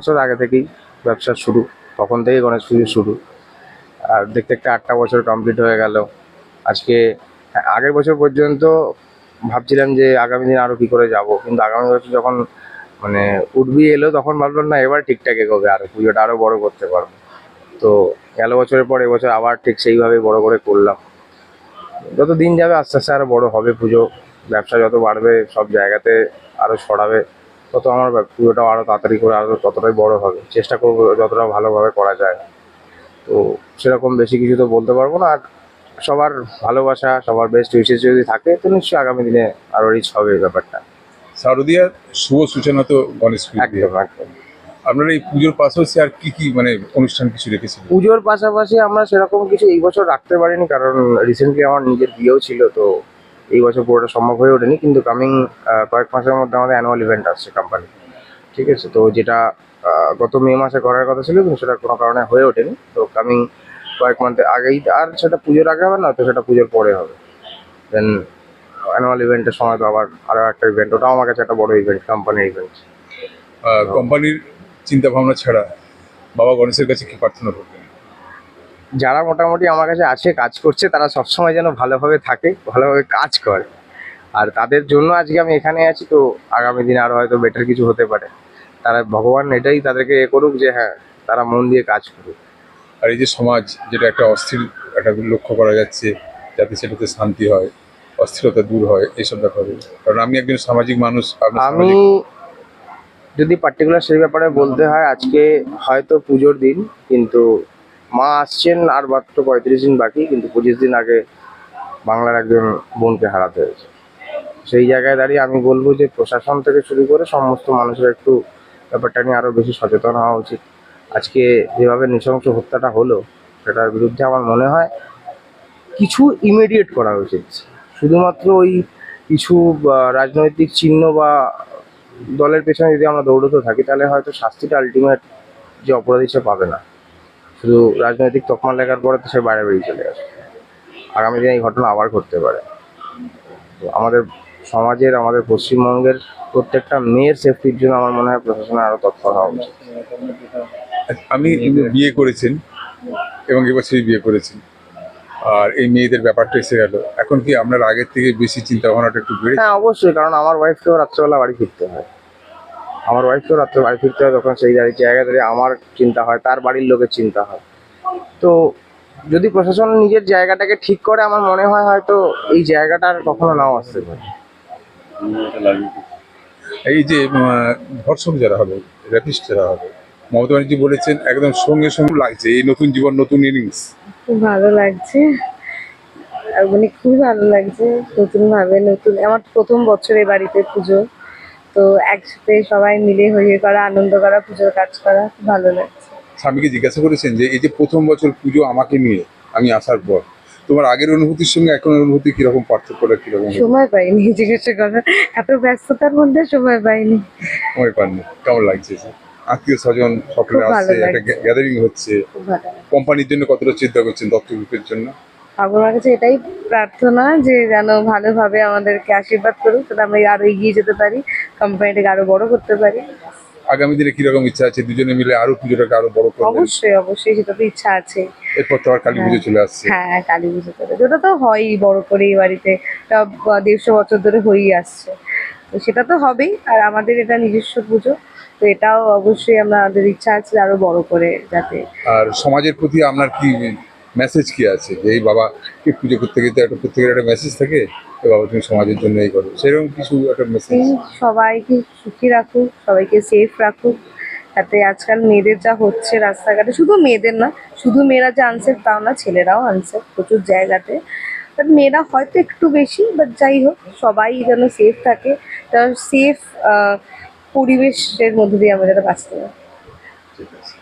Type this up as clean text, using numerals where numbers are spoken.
বছর আগে থেকেই ব্যবসা শুরু, তখন থেকেই গণেশ পুজো শুরু। আর দেখতে দেখতে 8টা বছর কমপ্লিট হয়ে গেল। আজকে আগের বছর পর্যন্ত ভাবছিলাম যে আগামী দিন আরও কী করে যাব, কিন্তু আগামী বছর যখন মানে উঠবি এলো তখন ভাবলাম না এবার ঠিকঠাক এগোবে, আরও পুজোটা আরও বড় করতে পারবো। তো গেল বছরের পর এবছর আবার ঠিক সেইভাবেই বড় করে করলাম। যত দিন যাবে আস্তে আস্তে আরও বড় হবে পুজো, ব্যবসা যত বাড়বে সব জায়গাতে আরও ছড়াবে, তত আমার পুজোটাও আরও তাড়াতাড়ি করে আরও ততটাই বড় হবে। চেষ্টা করবো যতটা ভালোভাবে করা যায়। তো সেরকম বেশি কিছু তো বলতে পারবো না। আর সবার ভালোবাসা, সবার বেস্ট উইশেস যদি থাকে তো নিশ্চয়ই আগামী দিনে আরও রিচ হবে এই ব্যাপারটা। শারদীয়ার শুভ সূচনা তো গণেশ পুজো দিয়ে। একদম একদম। আপনারা এই পুজোর পাশাপাশি আর কি মানে অনুষ্ঠান কিছু রেখেছিলেন? পুজোর পাশাপাশি আমরা সেরকম কিছু এই বছর রাখতে পারিনি, কারণ রিসেন্টলি আমার নিজের বিয়েও ছিল, তো এই বছর পুরোটা সম্ভব হয়ে ওঠেনি। কিন্তু কামিং কয়েক মাসের মধ্যে আমাদের অ্যানুয়াল ইভেন্ট আসছে কোম্পানি, ঠিক আছে? তো যেটা গত মে মাসে করার কথা ছিল কিন্তু সেটা কোনো কারণে হয়ে ওঠেনি। তো কামিং কয়েক মান্থ আগেই, আর সেটা পুজোর আগে হবে না, তো সেটা পুজোর পরে হবে। দেন অ্যানুয়াল ইভেন্টের সময় তো আবার আরও একটা ইভেন্ট, ওটাও আমার কাছে একটা বড় ইভেন্ট, কোম্পানির ইভেন্ট। কোম্পানির চিন্তা ভাবনা ছাড়া বাবা গণেশের কাছে কি প্রার্থনা করবেন? যারা মোটামুটি আমার কাছে আছে, কাজ করছে, তারা সবসময় যেন ভালোভাবে থাকে, ভালোভাবে কাজ করে। আর তাদের জন্য আজকে আমি এখানে আছি। তো আগামী দিনে আরও হয়তো বেটার কিছু হতে পারে। তারা ভগবান এটাই তাদেরকে করুক যে হ্যাঁ, তারা মন দিয়ে কাজ করুক। আর এই যে সমাজ যেটা একটা অস্থির একটা লক্ষ্য করা যাচ্ছে, যাতে সেটাতে শান্তি হয়, অস্থিরতা দূর হয়, এইসব ব্যাপারে। কারণ আমি একজন সামাজিক মানুষ। আমি যদি পার্টিকুলার সেই ব্যাপারে বলতে হয়, আজকে হয়তো পুজোর দিন, কিন্তু মা আসছেন আর মাত্র 35 দিন বাকি, কিন্তু 25 দিন আগে বাংলার একজন বোনকে হারাতে হয়েছে। সেই জায়গায় দাঁড়িয়ে আমি বলবো যে প্রশাসন থেকে শুরু করে সমস্ত মানুষের একটু ব্যাপারটা নিয়ে আরও বেশি সচেতন হওয়া উচিত। আজকে যেভাবে নৃশংস হত্যাটা হলো, সেটার বিরুদ্ধে আমার মনে হয় কিছু ইমিডিয়েট করা উচিত। শুধুমাত্র ওই কিছু রাজনৈতিক চিহ্ন বা দলের পেছনে যদি আমরা দৌড়তে থাকি, তাহলে হয়তো শাস্তিটা আলটিমেট যে অপরাধী সে পাবে না। শুধু রাজনৈতিক তকমা লেখার পরে তো সে বাইরে বেরিয়ে চলে আসে। আগামী দিনে এই ঘটনা আবার ঘটতে পারে। তো আমাদের সমাজের, আমাদের পশ্চিমবঙ্গের প্রত্যেকটা মেয়ের সেফটির জন্য আমার মনে হয় প্রশাসনের আরও তৎপর হওয়া উচিত। আমি বিয়ে করেছেন এবং এবছরই বিয়ে করেছেন, আর এই মেয়েদের ব্যাপারটা এসে গেল, এখন কি আপনার আগের থেকে বেশি চিন্তা ভাবনাটা একটু বেড়েছে? হ্যাঁ, অবশ্যই। কারণ আমার ওয়াইফকেও রাত্রেবেলা বাড়ি ফিরতে হয়, তখন সেই জায়গা থেকে আমার চিন্তা হয়, তার বাড়ির লোকের চিন্তা হয়। তো যদি প্রশাসন নিজের জায়গাটাকে ঠিক করে, আমার মনে হয় হয়তো এই জায়গাটা আর কখনো নাও আসতে পারে। এই যে ধর্ষক যারা হবে, র্যাপিস্ট যারা হবে, মমতা ব্যানার্জি বলেছেন একদম সঙ্গে সঙ্গে লাগছে এই নতুন জীবন, নতুন ইনিংস। খুব ভালো লাগছে, মানে খুবই ভালো লাগছে। নতুন ভাবে, নতুন আমার প্রথম বছর এই বাড়িতে পুজো, তো একসাথে সবাই মিলে হয়ে করা, আনন্দ করা, পুজোর কাজ করা, খুব ভালো লাগছে। স্বামীকে জিজ্ঞাসা করেছেন যে এই যে প্রথম বছর পুজো আমাকে নিয়ে আমি আসার পর তোমার আগের অনুভূতির সঙ্গে এখন অনুভূতি কিরকম, পার্থক্যটা কিরকম? সময় পাইনি জিজ্ঞাসা করার, এত ব্যস্ততার মধ্যে সময় পাইনি। সময় পাননি, কেমন লাগছে? আত্মীয় স্বজন সকলে খুব ভালো আসছে, একটা লাগছে। গ্যাদারিং হচ্ছে। খুব ভালো লাগছে। কোম্পানির জন্য কতটা চিন্তা করছেন, দত্ত গ্রুপের জন্য? ঠাকুমার কাছে এটাই প্রার্থনা যে যেন ভালোভাবে আমাদেরকে আশীর্বাদ করুক, যাতে আমরা আরো এগিয়ে যেতে পারি, কোম্পানিটাকে আরো বড় করতে পারি। আগামী দিনে কিরকম ইচ্ছা আছে দুজনে মিলে আরো পুজোটাকে আরো বড় করবেন? অবশ্যই অবশ্যই, সেটা তো ইচ্ছা আছে। এরপর তো আর কালী পুজো চলে আসছে। হ্যাঁ, কালী পুজো করে যেটা তো হয়ই বড় করে এই বাড়িতে, 150 বছর ধরে হয়েই আসছে, তো সেটা তো হবেই। আর আমাদের এটা নিজস্ব পুজো, তো এটাও অবশ্যই আমাদের ইচ্ছা আছে আরো বড় করে যাতে। আর সমাজের প্রতি আপনার কি মেসেজ কি আছে, যে এই বাবাকে পুজো করতে গেলে একটা প্রত্যেকের একটা মেসেজ থাকে, তো বাবা তুমি সমাজের জন্য এই করো, সেরকম কিছু একটা মেসেজ? সবাইকে সুখী রাখুক, সবাইকে সেফ রাখুক, যাতে আজকাল মেয়েদের যা হচ্ছে রাস্তাঘাটে, শুধু মেয়েদের না, শুধু মেয়েরা যে আনসেফ তাও না, ছেলেরাও আনসেফ প্রচুর জায়গাতে, বাট মেয়েরা হয়তো একটু বেশি, বাট যাই হোক সবাই যেন সেফ থাকে, তার সেফ পরিবেশের মধ্যে দিয়ে আমরা যাতে বাঁচতে পারি। ঠিক আছে।